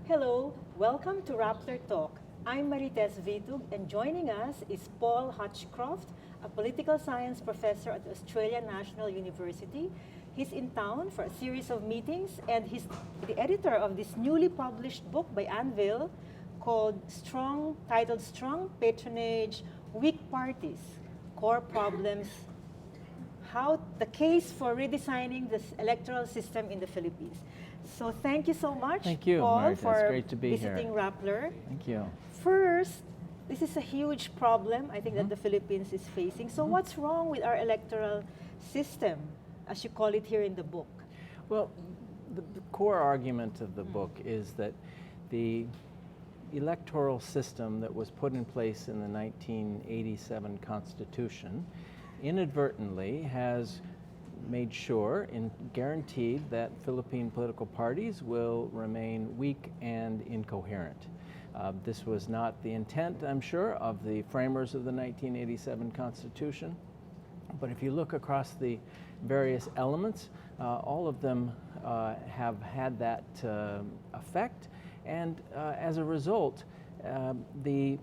Hello, welcome to Rappler Talk. I'm Marites Vitug, and joining us is Paul Hutchcroft, a political science professor at Australian National University. He's in town for a series of meetings, and he's the editor of this newly published book by Anvil titled Strong Patronage, Weak Parties, Core Problems, how the case for redesigning the electoral system in the Philippines. So thank you so much, Thank you, Paul, Marita. for It's great to be visiting here. Rappler. Thank you. First, this is a huge problem I think that the Philippines is facing. So what's wrong with our electoral system, as you call it here in the book? Well, the core argument of the book is that the electoral system that was put in place in the 1987 Constitution inadvertently has made sure and guaranteed that Philippine political parties will remain weak and incoherent. This was not the intent, I'm sure, of the framers of the 1987 Constitution, but if you look across the various elements, all of them have had that effect, and as a result, the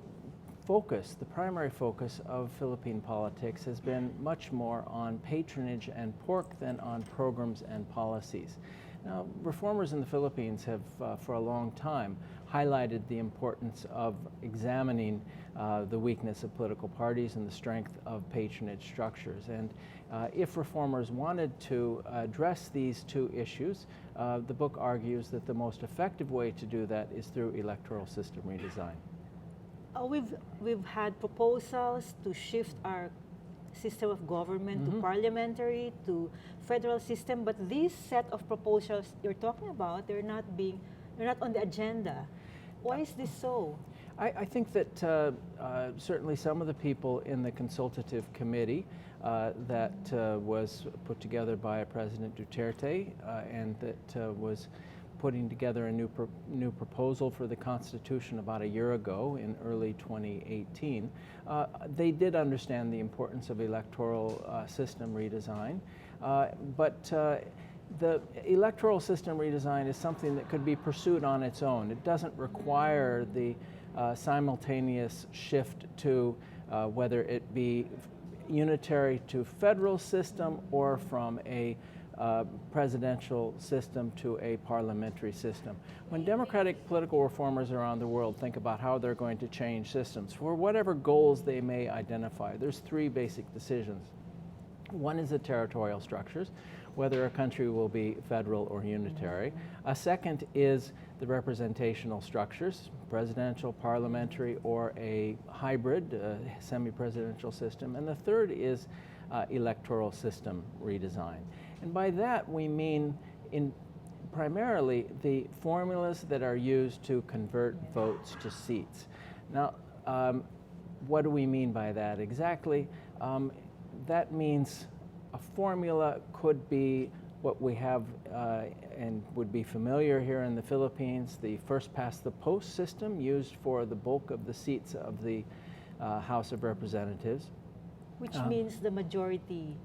primary focus of Philippine politics has been much more on patronage and pork than on programs and policies. Now, reformers in the Philippines have, for a long time, highlighted the importance of examining the weakness of political parties and the strength of patronage structures. And if reformers wanted to address these two issues, the book argues that the most effective way to do that is through electoral system redesign. We've had proposals to shift our system of government to parliamentary, to federal system, but these set of proposals you're talking about, they're not on the agenda. Why is this so? I think that certainly some of the people in the consultative committee that was put together by President Duterte and that was putting together a new proposal for the Constitution about a year ago in early 2018, they did understand the importance of electoral system redesign, but the electoral system redesign is something that could be pursued on its own. It doesn't require the simultaneous shift to whether it be unitary to federal system or from a presidential system to a parliamentary system. When democratic political reformers around the world think about how they're going to change systems, for whatever goals they may identify, there's three basic decisions. One is the territorial structures, whether a country will be federal or unitary. A second is the representational structures, presidential, parliamentary, or a hybrid semi-presidential system. And the third is electoral system redesign. And by that we mean primarily the formulas that are used to convert votes to seats. Now, what do we mean by that exactly? That means a formula could be what we have and would be familiar here in the Philippines, the first past the post system used for the bulk of the seats of the House of Representatives. Which means the majority,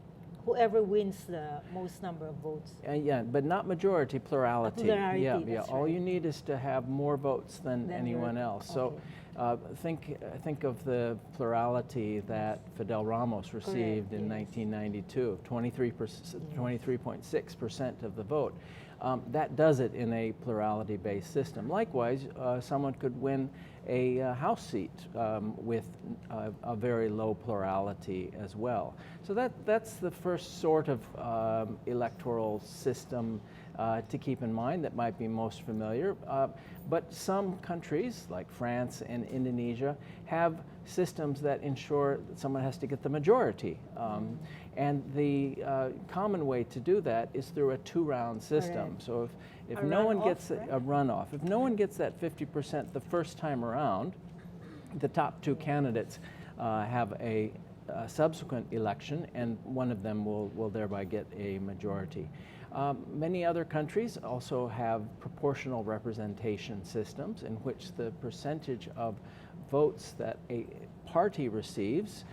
whoever wins the most number of votes. Yeah, but not majority, plurality. Plurality, yeah. that's All right. you need is to have more votes than anyone else. Okay. So think of the plurality that Fidel Ramos received Correct, in yes. 1992, 23.6% of the vote. That does it in a plurality-based system. Likewise, someone could win a House seat with a very low plurality as well. So that's the first sort of electoral system to keep in mind that might be most familiar. But some countries, like France and Indonesia, have systems that ensure that someone has to get the majority. And the common way to do that is through a two-round system. Correct. So if A no one runoff, gets right? a runoff, if no one gets that 50% the first time around, the top two candidates have a subsequent election, and one of them will thereby get a majority. Many other countries also have proportional representation systems in which the percentage of votes that a party receives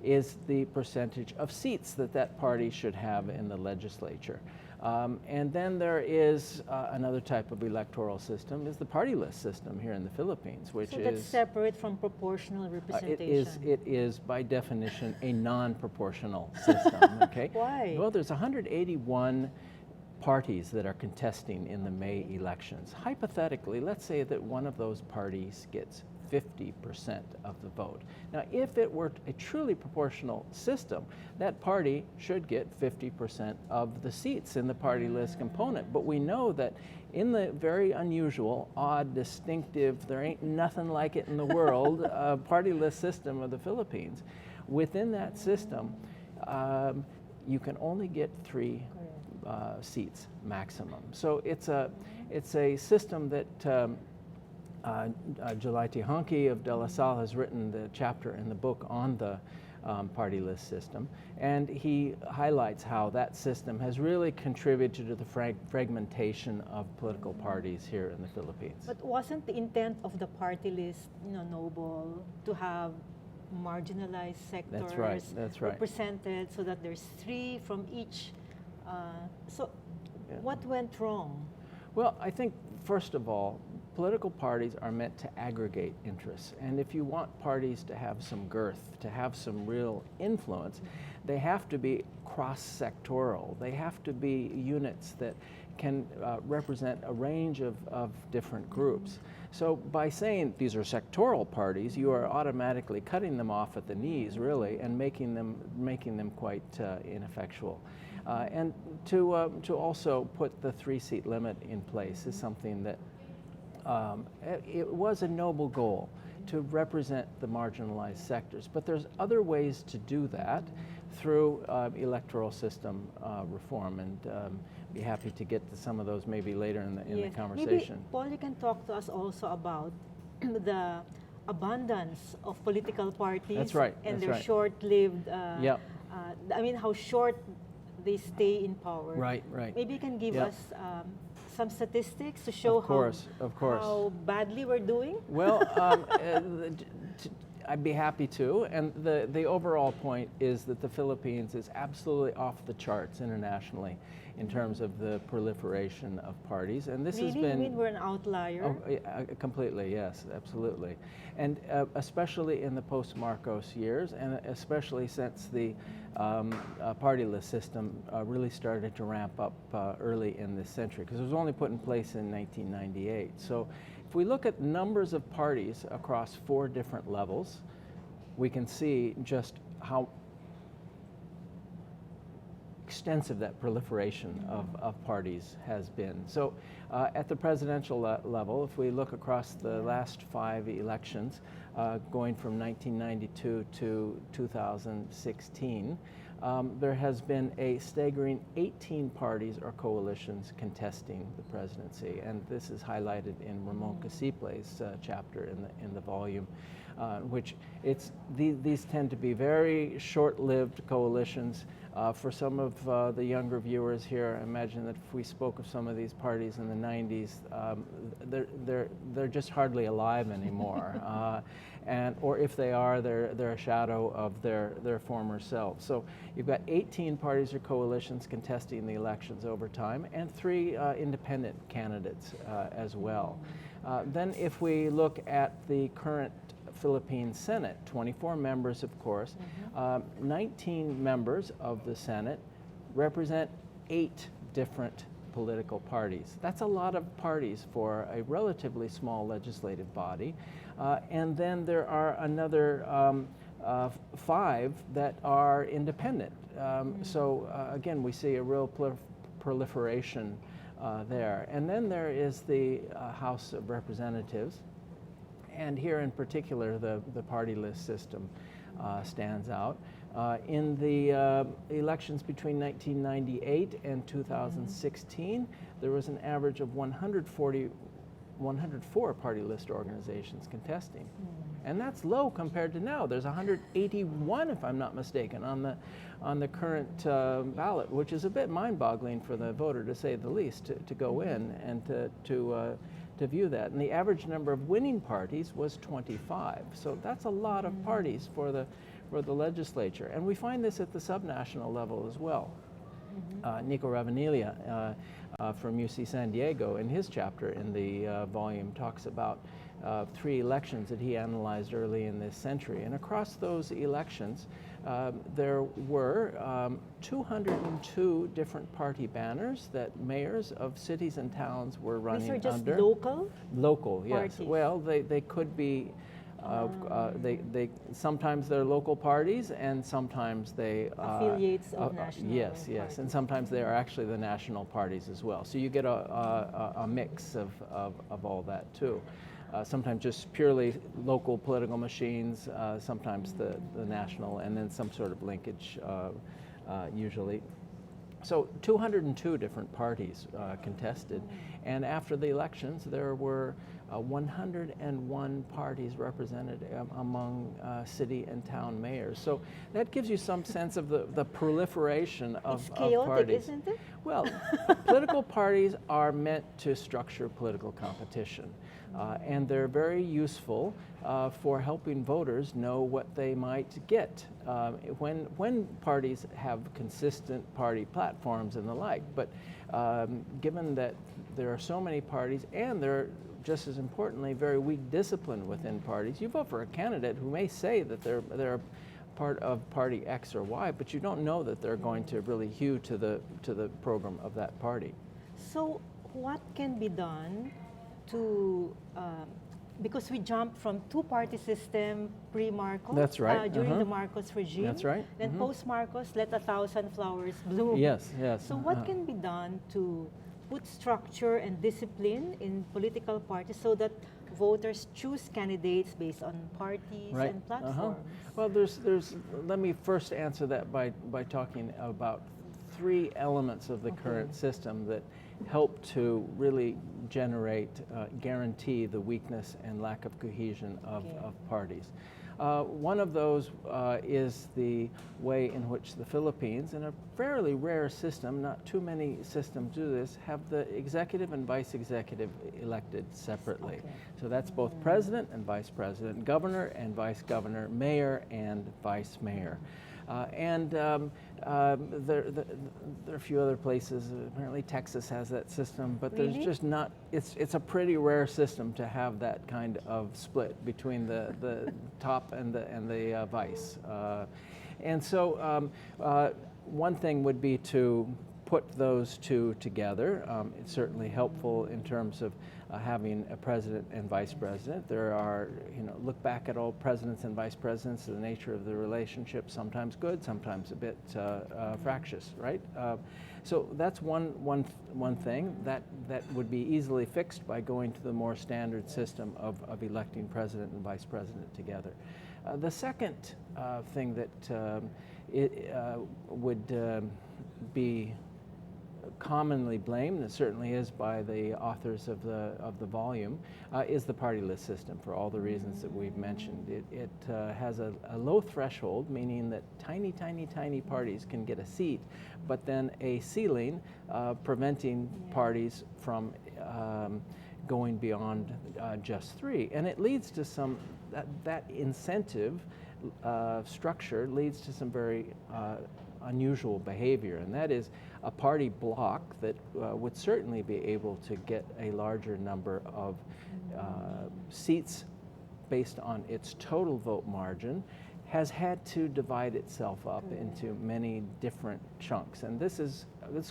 is the percentage of seats that that party should have in the legislature. And then there is another type of electoral system, is the party list system here in the Philippines, which So that's separate from proportional representation. it is by definition a non-proportional system. Okay. Why? Well, there's 181 parties that are contesting in the May elections. Hypothetically, let's say that one of those parties gets 50% of the vote. Now, if it were a truly proportional system, that party should get 50% of the seats in the party list component. But we know that in the very unusual, odd, distinctive, there ain't nothing like it in the world, party list system of the Philippines, within that system, you can only get 3 seats maximum. So it's a system that July Tihanki of De La Salle has written the chapter in the book on the party list system, and he highlights how that system has really contributed to the fragmentation of political parties here in the Philippines. But wasn't the intent of the party list, noble, to have marginalized sectors That's right. represented so that there's 3 from each? So Yeah. what went wrong? Well, I think, first of all, political parties are meant to aggregate interests. And if you want parties to have some girth, to have some real influence, they have to be cross-sectoral. They have to be units that can represent a range of different groups. So by saying these are sectoral parties, you are automatically cutting them off at the knees, really, and making them quite ineffectual. And to also put the 3-seat limit in place is something that it was a noble goal to represent the marginalized sectors, but there's other ways to do that through electoral system reform, and be happy to get to some of those maybe later in the conversation. Maybe, Paul, you can talk to us also about the abundance of political parties. That's right. And That's their right. short-lived, Yep. how short they stay in power. Right. Maybe you can give Yep. us some statistics to show Of course. how badly we're doing. Well, I'd be happy to. And the overall point is that the Philippines is absolutely off the charts internationally in terms of the proliferation of parties. And this has been... You mean we're an outlier? Oh, completely, yes, absolutely. And especially in the post-Marcos years, and especially since the party list system really started to ramp up early in this century, because it was only put in place in 1998. So if we look at numbers of parties across 4 different levels, we can see just how extensive that proliferation of parties has been. So at the presidential level, if we look across the last 5 elections, going from 1992 to 2016, there has been a staggering 18 parties or coalitions contesting the presidency, and this is highlighted in Ramon Casiple's chapter in the volume, which these tend to be very short-lived coalitions. For some of the younger viewers here, I imagine that if we spoke of some of these parties in the 90s, they're just hardly alive anymore. Or if they are, they're a shadow of their former selves. So you've got 18 parties or coalitions contesting the elections over time, and 3 independent candidates as well. Then if we look at the current Philippine Senate, 24 members, of course. 19 members of the Senate represent 8 different political parties. That's a lot of parties for a relatively small legislative body. And then there are another 5 that are independent. So again, we see a real proliferation there. And then there is the House of Representatives. And here in particular, the party list system stands out. In the elections between 1998 and 2016, there was an average of 104 party list organizations contesting. And that's low compared to now. There's 181, if I'm not mistaken, on the current ballot, which is a bit mind-boggling for the voter, to say the least, to go in and to view that. And the average number of winning parties was 25. So that's a lot of parties for the for the legislature. And we find this at the subnational level as well. Nico Ravanilla from UC San Diego, in his chapter in the volume, talks about 3 elections that he analyzed early in this century. And across those elections, there were 202 different party banners that mayors of cities and towns were running under. These are just local? Local, yes. Parties. Well, they could be. They sometimes they're local parties, and sometimes they affiliates of national yes, parties. and sometimes they are actually the national parties as well. So you get a mix of all that too. Sometimes just purely local political machines, sometimes the national, and then some sort of linkage usually. So 202 different parties contested, and after the elections there were 101 parties represented among city and town mayors. So that gives you some sense of the proliferation of chaotic, parties. Isn't it? Well, political parties are meant to structure political competition, and they're very useful for helping voters know what they might get when parties have consistent party platforms and the like. But given that there are so many parties, and they're just as importantly very weak discipline within parties, you vote for a candidate who may say that they're part of party X or Y, but you don't know that they're going to really hew to the program of that party. So what can be done to, because we jumped from 2-party system pre-Marcos, That's right. during the Marcos regime. That's right. Then post-Marcos, let 1,000 flowers bloom. Yes. So what can be done to put structure and discipline in political parties so that voters choose candidates based on parties and platforms? Well, there's. Let me first answer that by talking about 3 elements of the current system that help to really guarantee the weakness and lack of cohesion of parties. One of those is the way in which the Philippines, in a fairly rare system, not too many systems do this, have the executive and vice executive elected separately. So that's both president and vice president, governor and vice governor, mayor and vice mayor. There are a few other places. Apparently Texas has that system, but there's just not. It's a pretty rare system to have that kind of split between the top and the vice. And so one thing would be to put those 2 together. It's certainly helpful in terms of having a president and vice president. There are, look back at all presidents and vice presidents, the nature of the relationship, sometimes good, sometimes a bit fractious, right? So that's one thing that would be easily fixed by going to the more standard system of electing president and vice president together. The second thing that would be commonly blamed, and it certainly is by the authors of the volume, is the party list system for all the reasons that we've mentioned. It has a low threshold, meaning that tiny parties can get a seat, but then a ceiling preventing parties from going beyond just 3. And it leads to some, that incentive structure leads to some very unusual behavior, and that is a party bloc that would certainly be able to get a larger number of seats based on its total vote margin has had to divide itself up into many different chunks. And this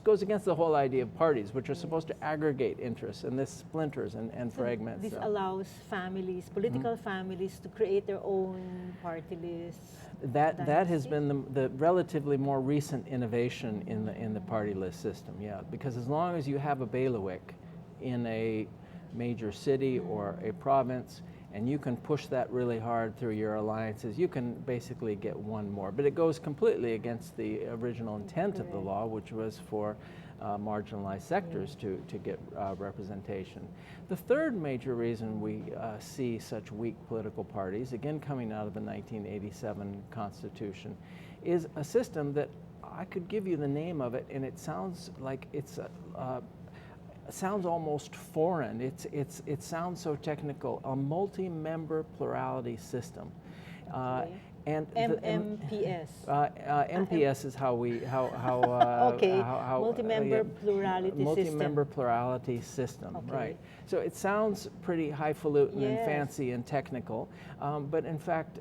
goes against the whole idea of parties, which are supposed to aggregate interests, and this splinters and fragments. This allows families, political families, to create their own party lists. That has been the relatively more recent innovation in the party list system, because as long as you have a bailiwick in a major city or a province, and you can push that really hard through your alliances, you can basically get one more. But it goes completely against the original intent of the law, which was for marginalized sectors to get representation. The third major reason we see such weak political parties, again coming out of the 1987 Constitution, is a system that I could give you the name of it, and it sounds like it's sounds almost foreign. It sounds so technical. A multi-member plurality system. And MMPS. MPS is how we Okay. how Multimember plurality system. multimember plurality system, Okay. right? So it sounds pretty highfalutin and Yes. fancy and technical, but in fact,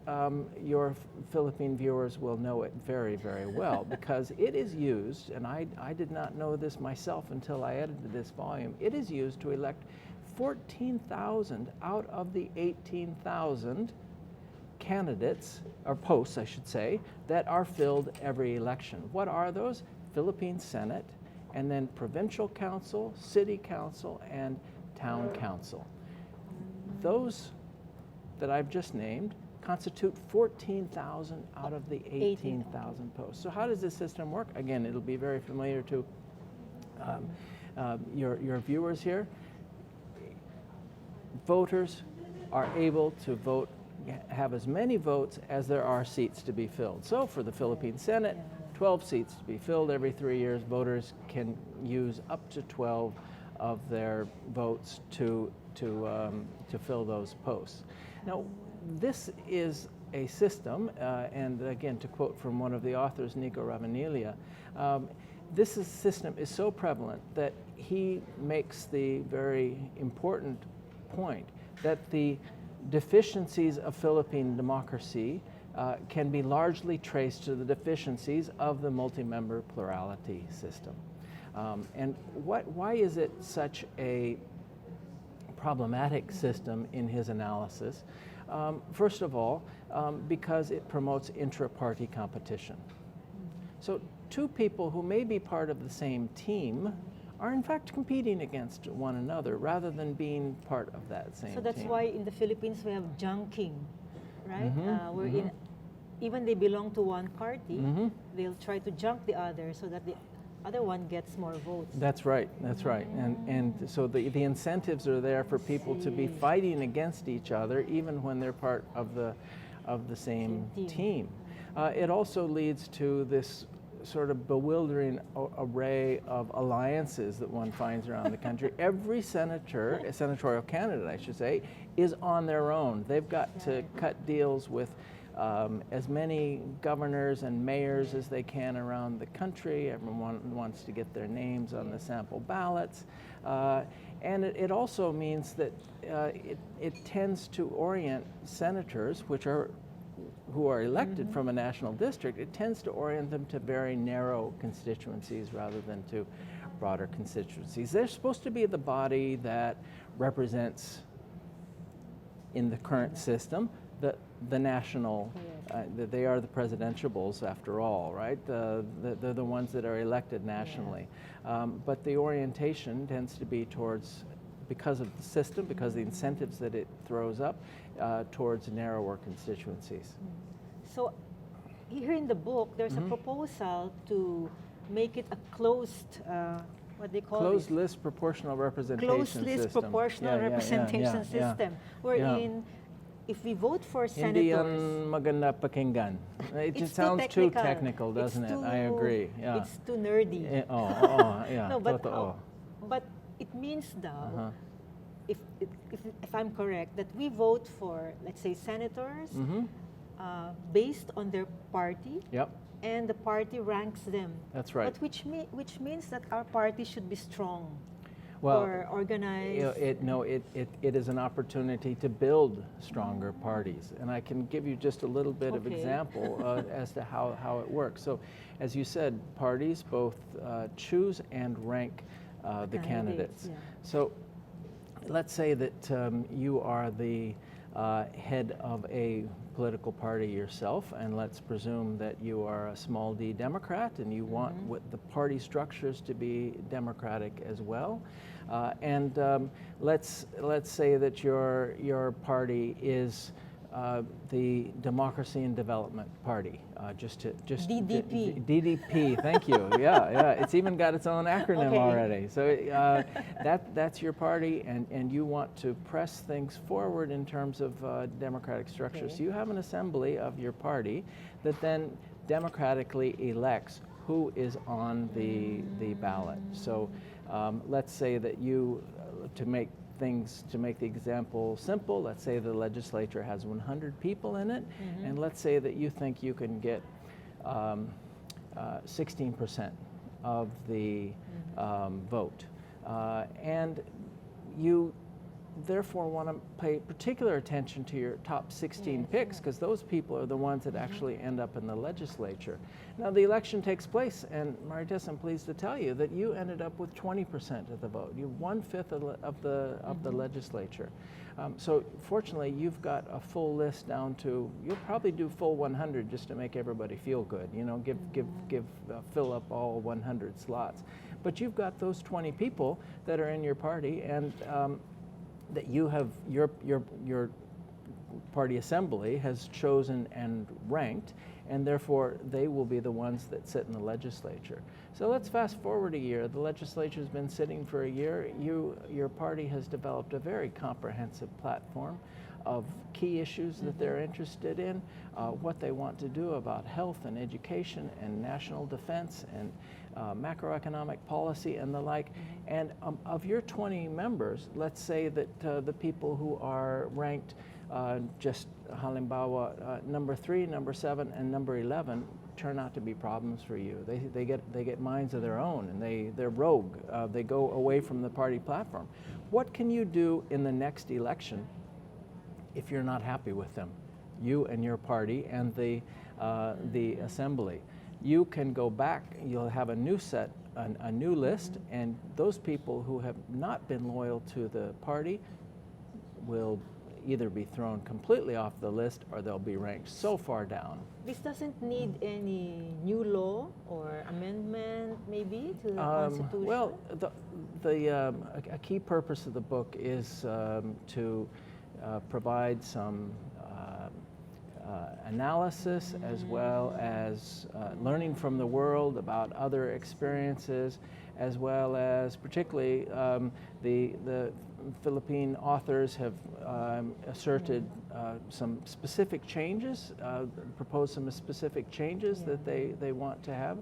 your Philippine viewers will know it very, very well because it is used, and I did not know this myself until I edited this volume. It is used to elect 14,000 out of the 18,000 candidates, or posts, I should say, that are filled every election. What are those? Philippine Senate, and then provincial council, city council, and town council. Those that I've just named constitute 14,000 out of the 18,000 posts. So how does this system work? Again, it'll be very familiar to your viewers here. Voters are able to vote, have as many votes as there are seats to be filled. So for the Philippine Senate, 12 seats to be filled every 3 years. Voters can use up to 12 of their votes to fill those posts. Now, this is a system, and again, to quote from one of the authors, Nico Ravanilia, system is so prevalent that he makes the very important point that the deficiencies of Philippine democracy can be largely traced to the deficiencies of the multi-member plurality system. And why is it such a problematic system in his analysis? First of all, because it promotes intra-party competition. So two people who may be part of the same team are in fact competing against one another rather than being part of that same team. So that's why in the Philippines we have junking, right? Mm-hmm, Wherein even they belong to one party, they'll try to junk the other so that the other one gets more votes. That's right, that's right. And so the incentives are there for people to be fighting against each other even when they're part of the same team. It also leads to this sort of bewildering array of alliances that one finds around the country. Every senatorial candidate, I should say, is on their own. They've got to cut deals with as many governors and mayors as they can around the country. Everyone wants to get their names on the sample ballots. And it also means that it tends to orient senators, who are elected from a national district, it tends to orient them to very narrow constituencies rather than to broader constituencies. They're supposed to be the body that represents, in the current system, the national, they are the presidentiables after all, right? They're the ones that are elected nationally. But the orientation tends to be towards, because of the system, because of the incentives that it throws up, towards narrower constituencies. So here in the book, there's a proposal to make it a closed, what they call closed list proportional representation closed list system. proportional representation system, wherein if we vote for Hindi yan senators, maganda pakinggan. It just sounds too technical, doesn't it? I agree. Yeah. It's too nerdy. Yeah. No, but totoo. but it means now, if I'm correct, that we vote for, let's say, senators based on their party. Yep. And the party ranks them. That's right. But which means that our party should be strong, Well, or organized. It is an opportunity to build stronger parties. And I can give you just a little bit of example as to how it works. So, as you said, parties both choose and rank the candidates. Yeah. So, let's say that you are the head of a political party yourself, and let's presume that you are a small d Democrat and you want the party structures to be democratic as well. And let's say that your party is the Democracy and Development Party, DDP. DDP, thank you. Yeah, it's even got its own acronym already. So that's your party, and you want to press things forward in terms of democratic structure. So you have an assembly of your party that then democratically elects who is on the ballot. So let's say that you, to make things, to make the example simple, let's say the legislature has 100 people in it, and let's say that you think you can get 16% of the vote. And you therefore want to pay particular attention to your top 16 picks, because those people are the ones that actually end up in the legislature. Now the election takes place, and Marites, I'm pleased to tell you that you ended up with 20% of the vote. You 1/5 of the legislature. So fortunately, you've got a full list down to, you'll probably do full 100 just to make everybody feel good. You know, fill up all 100 slots. But you've got those 20 people that are in your party, and that you have, your party assembly has chosen and ranked, and therefore they will be the ones that sit in the legislature. So let's fast forward a year. The legislature's been sitting for a year. Your party has developed a very comprehensive platform of key issues that they're interested in, what they want to do about health and education and national defense and macroeconomic policy and the like. And of your 20 members, let's say that the people who are ranked just halimbawa, number 3, number 7, and number 11 turn out to be problems for you. They get minds of their own, and they're rogue. They go away from the party platform. What can you do in the next election if you're not happy with them, you and your party and the assembly? You can go back, you'll have a new set, a new list, and those people who have not been loyal to the party will either be thrown completely off the list, or they'll be ranked so far down. This doesn't need any new law or amendment, maybe, to the Constitution? Well, a key purpose of the book is to provide some analysis, as well as learning from the world about other experiences, as well as particularly the Philippine authors have asserted some specific changes, proposed some specific changes that they want to have.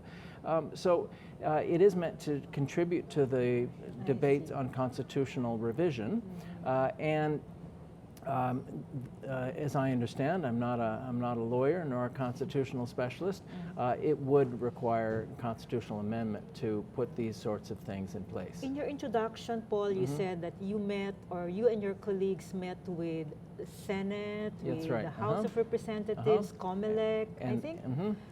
So it is meant to contribute to the debate on constitutional revision, and as I understand, I'm not a lawyer nor a constitutional specialist. It would require constitutional amendment to put these sorts of things in place. In your introduction, Paul, you said that you met, or you and your colleagues met with the Senate, with the House of Representatives, COMELEC, I think?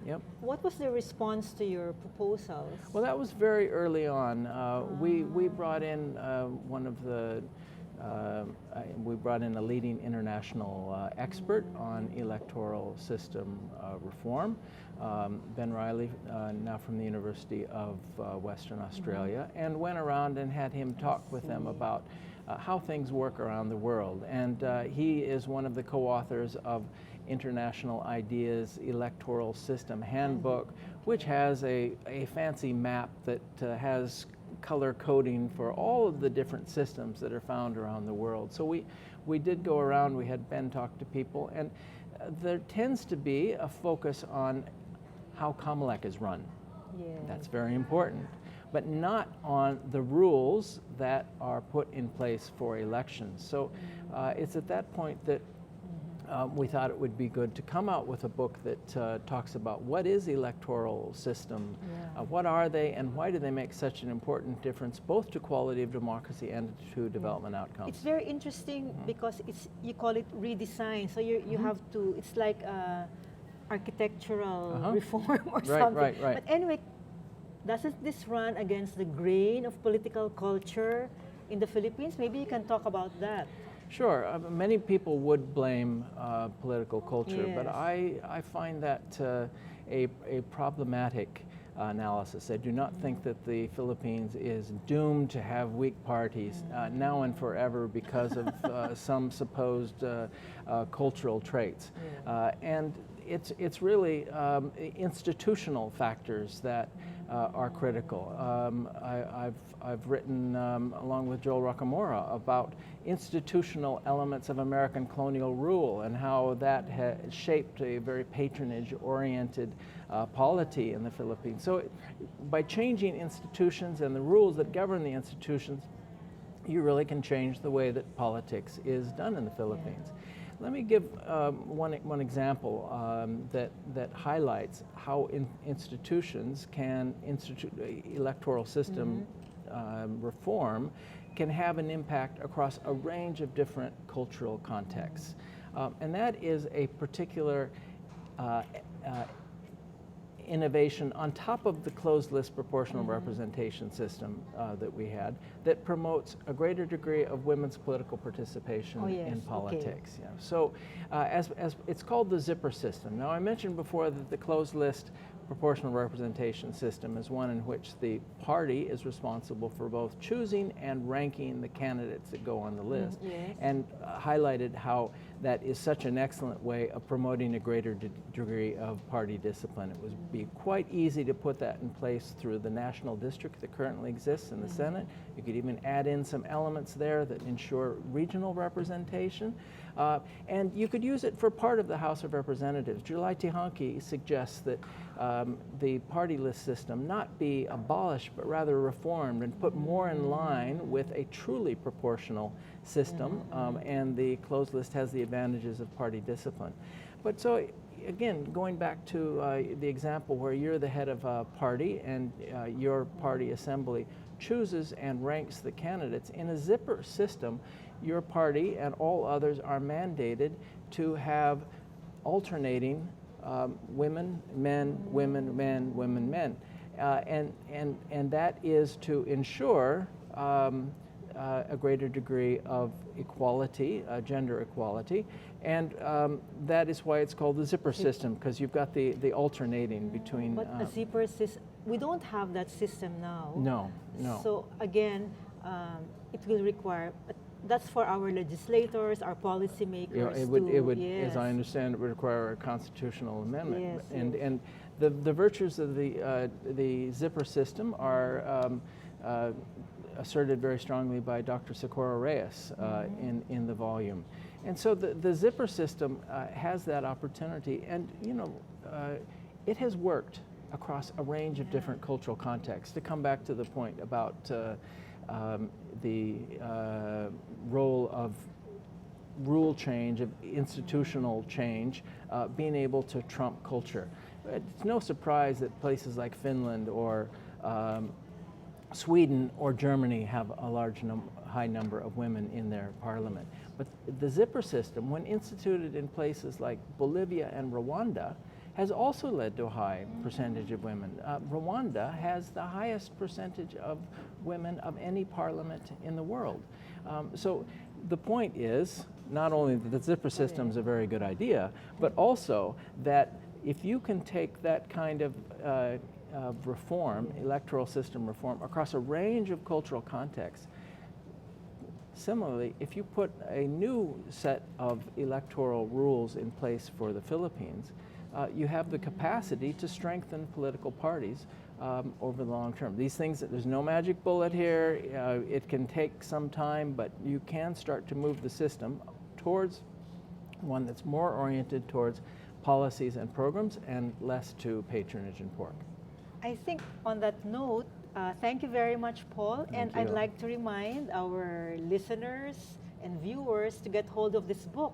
Yep. What was the response to your proposals? Well, that was very early on. We brought in one of the we brought in a leading international expert on electoral system reform, Ben Riley, now from the University of Western Australia, and went around and had him talk with them about how things work around the world. And he is one of the co-authors of International Ideas Electoral System Handbook, which has a fancy map that has color coding for all of the different systems that are found around the world. So we did go around, we had Ben talk to people, and there tends to be a focus on how COMELEC is run. Yes. That's very important, but not on the rules that are put in place for elections. So it's at that point that we thought it would be good to come out with a book that talks about what is electoral system, what are they, and why do they make such an important difference both to quality of democracy and to development outcomes. It's very interesting because you call it redesign, so you have to, it's like architectural reform or something. Right. But anyway, doesn't this run against the grain of political culture in the Philippines? Maybe you can talk about that. Sure. Many people would blame political culture, Yes. but I find that a problematic analysis. I do not think that the Philippines is doomed to have weak parties now and forever because of some supposed cultural traits. And it's really institutional factors that are critical. I've written, along with Joel Rocamora, about institutional elements of American colonial rule and how that has shaped a very patronage-oriented polity in the Philippines. So by changing institutions and the rules that govern the institutions, you really can change the way that politics is done in the Philippines. Let me give one example that highlights how institutions can electoral system reform can have an impact across a range of different cultural contexts. And that is a particular innovation on top of the closed list proportional representation system that we had that promotes a greater degree of women's political participation in politics. Okay. Yeah. So as it's called the zipper system. Now I mentioned before that the closed list proportional representation system is one in which the party is responsible for both choosing and ranking the candidates that go on the list, and highlighted how that is such an excellent way of promoting a greater degree of party discipline. It would be quite easy to put that in place through the national district that currently exists in the Senate. You could even add in some elements there that ensure regional representation. And you could use it for part of the House of Representatives. July Tihanki suggests that the party list system not be abolished, but rather reformed and put more in line with a truly proportional system, and the closed list has the advantages of party discipline. But so, again, going back to the example where you're the head of a party and your party assembly chooses and ranks the candidates, in a zipper system, your party and all others are mandated to have alternating women, men, women, men, women, men. And that is to ensure a greater degree of equality, gender equality, and that is why it's called the zipper system, because you've got the alternating between. But a zipper system, we don't have that system now. No, no. So again, it will require. That's for our legislators, our policymakers. You know, it would, as I understand, it would require a constitutional amendment. And the virtues of the zipper system are asserted very strongly by Dr. Socorro Reyes in the volume. And so the zipper system has that opportunity, and you know, it has worked across a range of different cultural contexts. To come back to the point about the role of rule change, of institutional change, being able to trump culture. It's no surprise that places like Finland or Sweden or Germany have a high number of women in their parliament. But the zipper system, when instituted in places like Bolivia and Rwanda, has also led to a high percentage of women. Rwanda has the highest percentage of women of any parliament in the world. So the point is not only that the zipper system is a very good idea, but also that if you can take that kind of reform, electoral system reform, across a range of cultural contexts. Similarly, if you put a new set of electoral rules in place for the Philippines, you have the capacity to strengthen political parties over the long term. These things, there's no magic bullet here. It can take some time, but you can start to move the system towards one that's more oriented towards policies and programs and less to patronage and pork. I think on that note, thank you very much, Paul. Thank I'd you. like to remind our listeners and viewers to get hold of this book.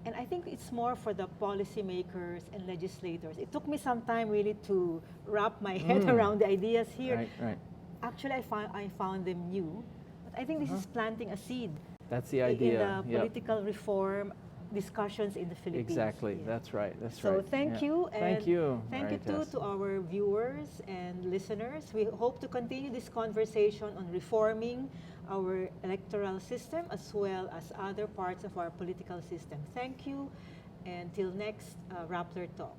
And I think it's more for the policymakers and legislators. It took me some time really to wrap my head around the ideas here. Right, right. Actually, I found them new. But I think this is planting a seed. That's the idea. In the political reform discussions in the Philippines. Exactly. Yes. That's right. That's So right. thank you. And thank you. Thank you too to our viewers and listeners. We hope to continue this conversation on reforming our electoral system as well as other parts of our political system. Thank you. And till next Rappler Talk.